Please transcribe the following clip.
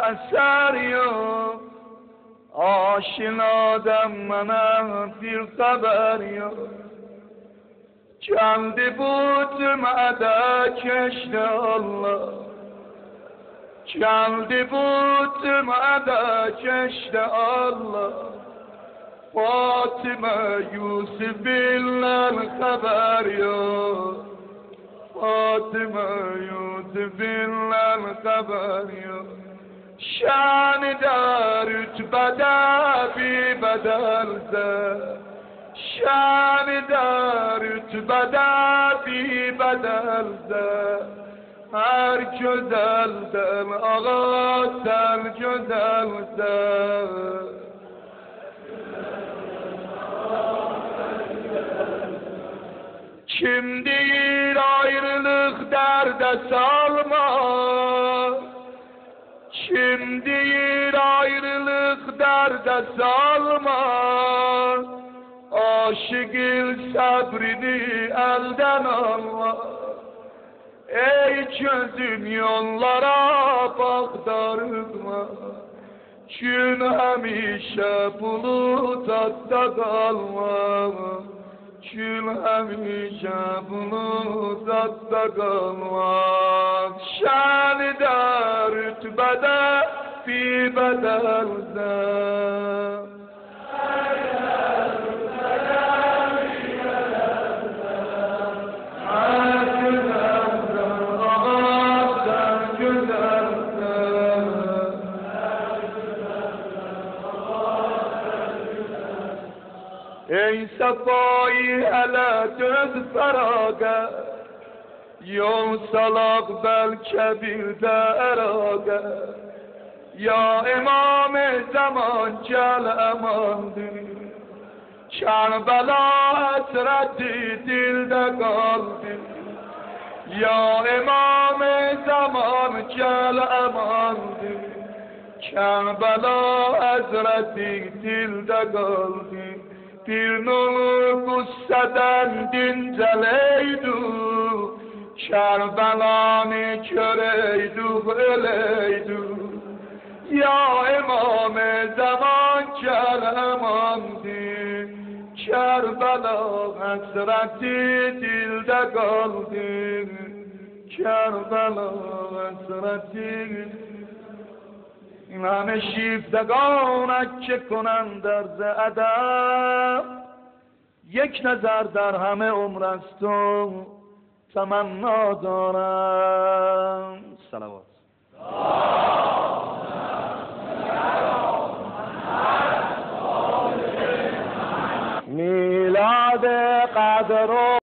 اثر یا آشنادم منم دیر خبر یا چندی بود معده کشت الله چندی بود معده کشت الله فاطمه یوسف بیلن خبر یا فاطمه یوسف بیلن خبر یا شان دارت بدا بی بدل زد شان دارت بدا بی بدل زد هر جدل دل آقا سر جدل زد Kimdir ayrılık derde salma Kimdir ayrılık derde salma Aşıkıl sabrini elden alma Ey gözüm yollara bak darılma Gün hemişe bulut hatta kalma Kül hemişe bulut hatta kalmaz Şan-ı dar rütbede bir bedelde ای صفایی hele döz feraga Yol salak belki bir de eraga Ya imam zaman gel emandır Kerbela hasreti dilde kaldı Ya imam zaman gel emandır Kerbela hasreti dilde kaldı Bir nur kusseden dinceleydu Kerbelanı köreydu öleydu Ya İmam-ı Zaman gel emandı Kerbela hasreti dilde kaldı Kerbela hasreti همه شیفتگانک که کنند در ادب یک نظر در همه عمر است و تمنا دارم صلوات میلاد قدر